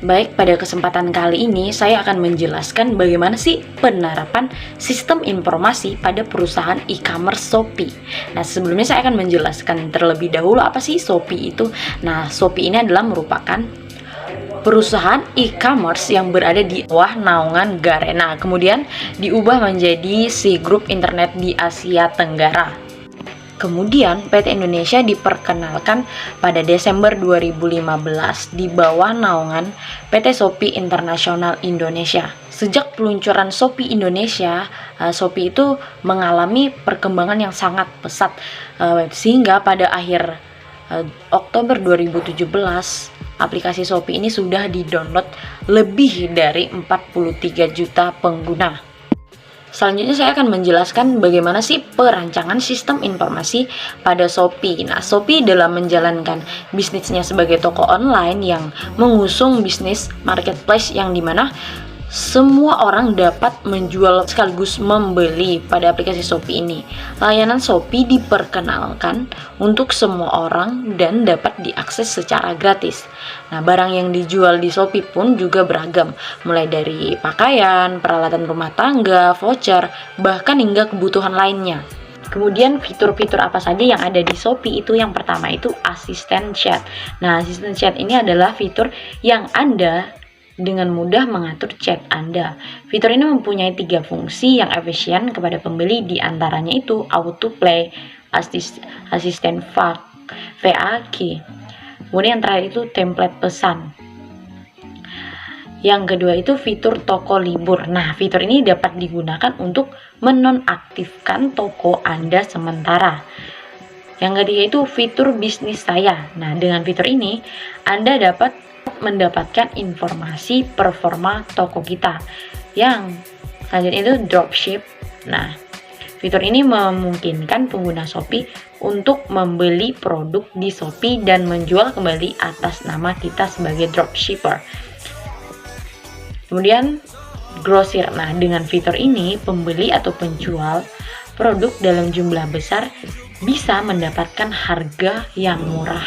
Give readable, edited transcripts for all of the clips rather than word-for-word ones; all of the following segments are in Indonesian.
Baik, pada kesempatan kali ini saya akan menjelaskan bagaimana sih penerapan sistem informasi pada perusahaan e-commerce Shopee. Nah, sebelumnya saya akan menjelaskan terlebih dahulu apa sih Shopee itu. Nah, Shopee ini adalah merupakan perusahaan e-commerce yang berada di bawah naungan Garena, kemudian diubah menjadi si grup internet di Asia Tenggara. Kemudian PT Indonesia diperkenalkan pada Desember 2015 di bawah naungan PT Shopee International Indonesia. Sejak peluncuran Shopee Indonesia, Shopee itu mengalami perkembangan yang sangat pesat, sehingga pada akhir Oktober 2017 aplikasi Shopee ini sudah di-download lebih dari 43 juta pengguna. Selanjutnya saya akan menjelaskan bagaimana sih perancangan sistem informasi pada Shopee. Nah, Shopee dalam menjalankan bisnisnya sebagai toko online yang mengusung bisnis marketplace yang dimana semua orang dapat menjual sekaligus membeli pada aplikasi Shopee ini. Layanan Shopee diperkenalkan untuk semua orang dan dapat diakses secara gratis. Nah, barang yang dijual di Shopee pun juga beragam, mulai dari pakaian, peralatan rumah tangga, voucher, bahkan hingga kebutuhan lainnya. Kemudian fitur-fitur apa saja yang ada di Shopee itu, yang pertama itu asisten chat. Nah, asisten chat ini adalah fitur yang Anda dengan mudah mengatur chat Anda. Fitur ini mempunyai 3 fungsi yang efisien kepada pembeli, di antaranya itu autoplay, asisten VAQ. Kemudian yang terakhir itu template pesan. Yang kedua itu fitur toko libur. Nah, fitur ini dapat digunakan untuk menonaktifkan toko Anda sementara. Yang ketiga itu fitur bisnis saya. Nah, dengan fitur ini Anda dapat mendapatkan informasi performa toko kita. Yang selanjutnya itu dropship. Nah, fitur ini memungkinkan pengguna Shopee untuk membeli produk di Shopee dan menjual kembali atas nama kita sebagai dropshipper. Kemudian grosir. Nah, dengan fitur ini pembeli atau penjual produk dalam jumlah besar bisa mendapatkan harga yang murah.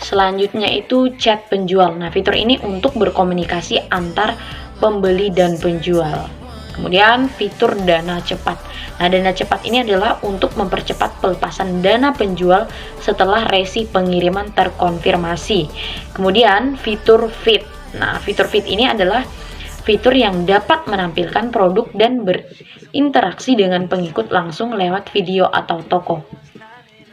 Selanjutnya itu chat penjual. Nah, fitur ini untuk berkomunikasi antar pembeli dan penjual. Kemudian fitur dana cepat. Nah, dana cepat ini adalah untuk mempercepat pelepasan dana penjual setelah resi pengiriman terkonfirmasi. Kemudian fitur feed. Nah, fitur feed ini adalah fitur yang dapat menampilkan produk dan berinteraksi dengan pengikut langsung lewat video atau toko.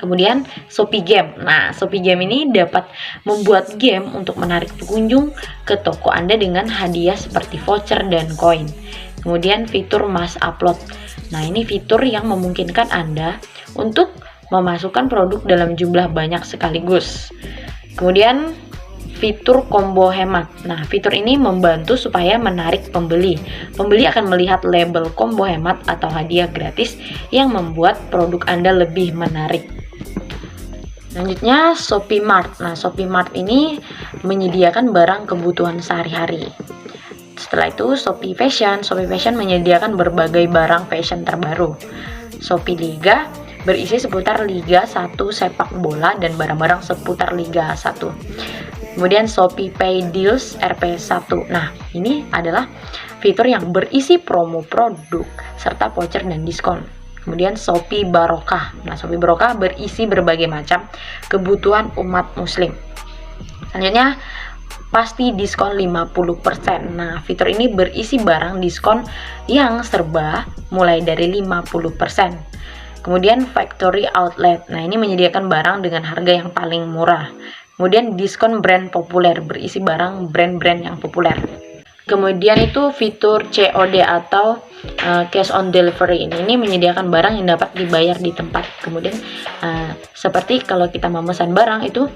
Kemudian Shopee Game. Nah, Shopee Game ini dapat membuat game untuk menarik pengunjung ke toko Anda dengan hadiah seperti voucher dan koin. Kemudian fitur mass upload. Nah, ini fitur yang memungkinkan Anda untuk memasukkan produk dalam jumlah banyak sekaligus. Kemudian fitur combo hemat. Nah, fitur ini membantu supaya menarik pembeli. Pembeli akan melihat label combo hemat atau hadiah gratis yang membuat produk Anda lebih menarik. Selanjutnya Shopee Mart. Nah, Shopee Mart ini menyediakan barang kebutuhan sehari-hari. Setelah itu Shopee Fashion. Shopee Fashion menyediakan berbagai barang fashion terbaru. Shopee Liga berisi seputar Liga 1 sepak bola dan barang-barang seputar Liga 1. Kemudian Shopee Pay Deals RP1. Nah, ini adalah fitur yang berisi promo produk serta voucher dan diskon. Kemudian Shopee Barokah. Nah, Shopee Barokah berisi berbagai macam kebutuhan umat muslim. Selanjutnya pasti diskon 50%. Nah, fitur ini berisi barang diskon yang serba mulai dari 50%. Kemudian Factory Outlet. Nah, ini menyediakan barang dengan harga yang paling murah. Kemudian diskon brand populer, berisi barang brand-brand yang populer. Kemudian itu fitur COD atau cash on delivery. Ini menyediakan barang yang dapat dibayar di tempat. Kemudian seperti kalau kita memesan barang itu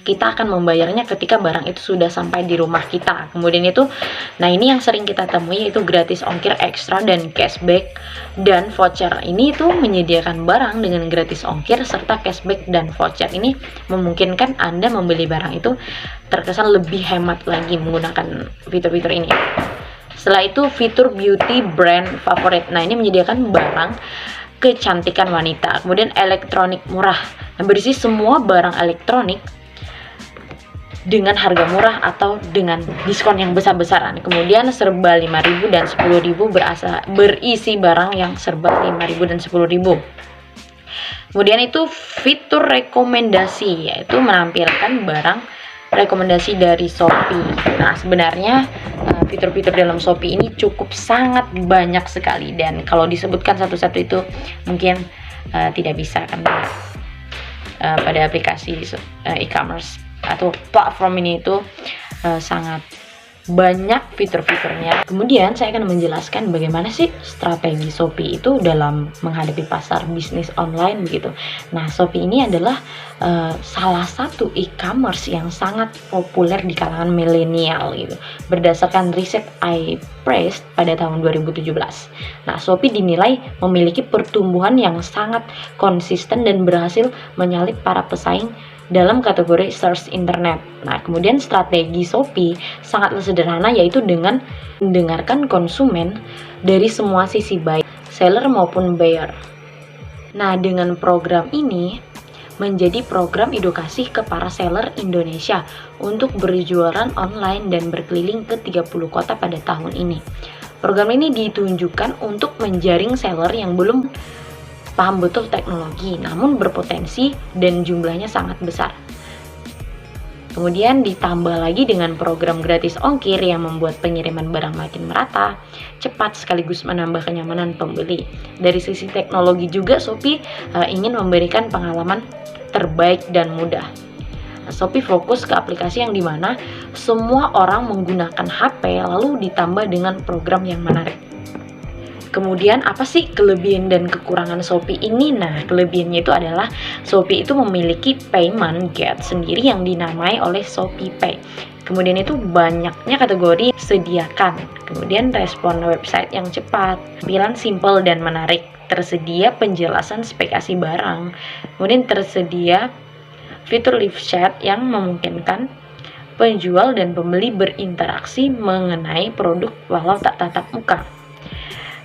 kita akan membayarnya ketika barang itu sudah sampai di rumah kita. Kemudian itu, nah ini yang sering kita temui yaitu gratis ongkir ekstra dan cashback dan voucher. Ini itu menyediakan barang dengan gratis ongkir serta cashback dan voucher. Ini memungkinkan Anda membeli barang itu terkesan lebih hemat lagi menggunakan fitur-fitur ini. Setelah itu fitur beauty brand favorit. Nah, ini menyediakan barang kecantikan wanita. Kemudian elektronik murah. Nah, berisi semua barang elektronik dengan harga murah atau dengan diskon yang besar-besaran. Kemudian serba 5.000 dan 10.000 berisi barang yang serba 5.000 dan 10.000. Kemudian itu fitur rekomendasi, yaitu menampilkan barang rekomendasi dari Shopee. Nah, sebenarnya fitur-fitur dalam Shopee ini cukup sangat banyak sekali, dan kalau disebutkan satu-satu itu mungkin tidak bisa, karena pada aplikasi e-commerce atau platform ini itu sangat banyak fitur-fiturnya. Kemudian saya akan menjelaskan bagaimana sih strategi Shopee itu dalam menghadapi pasar bisnis online begitu. Nah, Shopee ini adalah salah satu e-commerce yang sangat populer di kalangan milenial gitu. Berdasarkan riset iPress pada tahun 2017. Nah, Shopee dinilai memiliki pertumbuhan yang sangat konsisten dan berhasil menyalip para pesaing dalam kategori search internet. Nah, kemudian strategi Shopee sangatlah sederhana, yaitu dengan mendengarkan konsumen dari semua sisi, baik seller maupun buyer. Nah, dengan program ini menjadi program edukasi ke para seller Indonesia untuk berjualan online dan berkeliling ke 30 kota pada tahun ini. Program ini ditunjukkan untuk menjaring seller yang belum paham betul teknologi, namun berpotensi dan jumlahnya sangat besar. Kemudian ditambah lagi dengan program gratis ongkir yang membuat pengiriman barang makin merata, cepat, sekaligus menambah kenyamanan pembeli. Dari sisi teknologi juga Shopee ingin memberikan pengalaman terbaik dan mudah. Shopee fokus ke aplikasi yang dimana semua orang menggunakan HP, lalu ditambah dengan program yang menarik. Kemudian apa sih kelebihan dan kekurangan Shopee ini? Nah, kelebihannya itu adalah Shopee itu memiliki payment gate sendiri yang dinamai oleh Shopee Pay. Kemudian itu banyaknya kategori sediakan. Kemudian respon website yang cepat, tampilan simple dan menarik, tersedia penjelasan spesifikasi barang. Kemudian tersedia fitur live chat yang memungkinkan penjual dan pembeli berinteraksi mengenai produk walau tak tatap muka.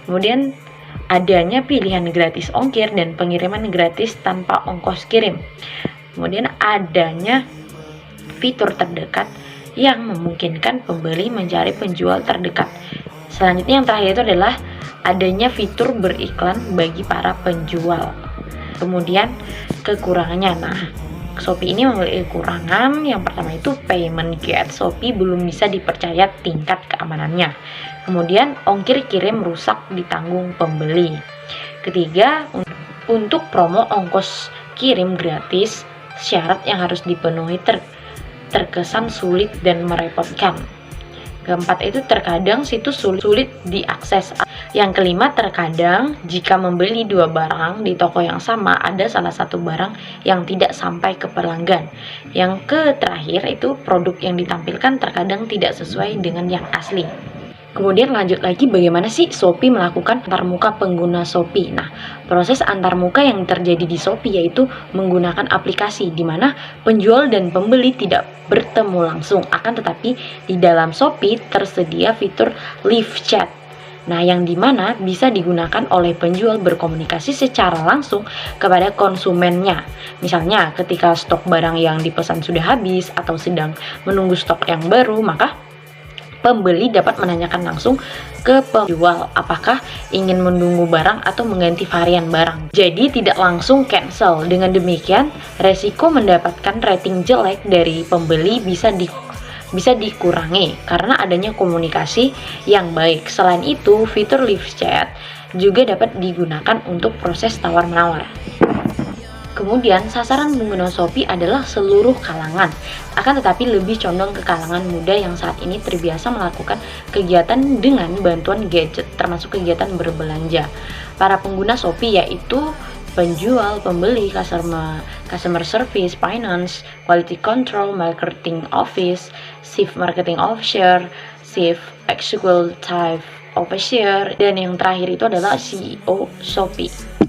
Kemudian adanya pilihan gratis ongkir dan pengiriman gratis tanpa ongkos kirim. Kemudian adanya fitur terdekat yang memungkinkan pembeli mencari penjual terdekat. Selanjutnya yang terakhir itu adalah adanya fitur beriklan bagi para penjual. Kemudian kekurangannya, nah, Shopee ini memiliki kekurangan. Yang pertama itu payment gate. Shopee belum bisa dipercaya tingkat keamanannya. Kemudian ongkir kirim rusak ditanggung pembeli. Ketiga, untuk promo ongkos kirim gratis, syarat yang harus dipenuhi terkesan sulit dan merepotkan. Keempat itu terkadang situs sulit diakses. Yang kelima, terkadang jika membeli dua barang di toko yang sama, ada salah satu barang yang tidak sampai ke pelanggan. Yang terakhir itu produk yang ditampilkan terkadang tidak sesuai dengan yang asli. Kemudian lanjut lagi, bagaimana sih Shopee melakukan antarmuka pengguna Shopee? Nah, proses antarmuka yang terjadi di Shopee yaitu menggunakan aplikasi di mana penjual dan pembeli tidak bertemu langsung. Akan tetapi di dalam Shopee tersedia fitur live chat. Nah, yang dimana bisa digunakan oleh penjual berkomunikasi secara langsung kepada konsumennya. Misalnya ketika stok barang yang dipesan sudah habis atau sedang menunggu stok yang baru, maka pembeli dapat menanyakan langsung ke penjual apakah ingin menunggu barang atau mengganti varian barang. Jadi tidak langsung cancel. Dengan demikian, resiko mendapatkan rating jelek dari pembeli bisa dikurangi karena adanya komunikasi yang baik. Selain itu, fitur live chat juga dapat digunakan untuk proses tawar-menawar. Kemudian sasaran pengguna Shopee adalah seluruh kalangan, akan tetapi lebih condong ke kalangan muda yang saat ini terbiasa melakukan kegiatan dengan bantuan gadget, termasuk kegiatan berbelanja. Para pengguna Shopee yaitu penjual, pembeli, customer service, finance, quality control, marketing office, chief marketing officer, chief executive officer, dan yang terakhir itu adalah CEO Shopee.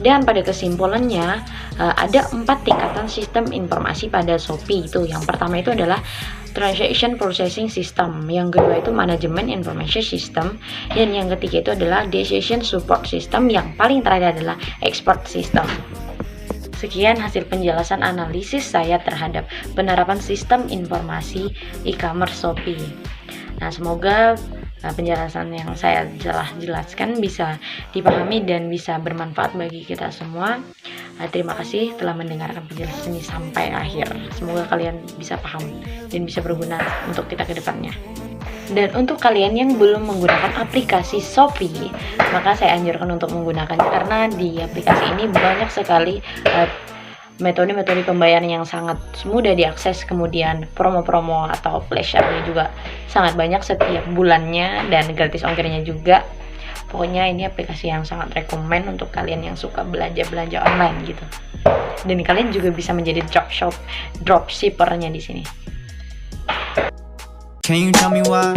Dan pada kesimpulannya ada 4 tingkatan sistem informasi pada Shopee itu. Yang pertama itu adalah Transaction Processing System, yang kedua itu Management Information System, dan yang ketiga itu adalah Decision Support System, yang paling terakhir adalah Export System. Sekian hasil penjelasan analisis saya terhadap penerapan sistem informasi e-commerce Shopee. Nah, semoga penjelasan yang saya telah jelaskan bisa dipahami dan bisa bermanfaat bagi kita semua. Terima kasih telah mendengarkan penjelasan ini sampai akhir. Semoga kalian bisa paham dan bisa berguna untuk kita ke depannya. Dan untuk kalian yang belum menggunakan aplikasi Shopee, maka saya anjurkan untuk menggunakannya, karena di aplikasi ini banyak sekali metode-metode pembayaran yang sangat mudah diakses, kemudian promo-promo atau flash sale juga sangat banyak setiap bulannya, dan gratis ongkirnya juga. Pokoknya ini aplikasi yang sangat rekomen untuk kalian yang suka belanja-belanja online gitu. Dan kalian juga bisa menjadi dropshippernya di sini. Can you tell me why?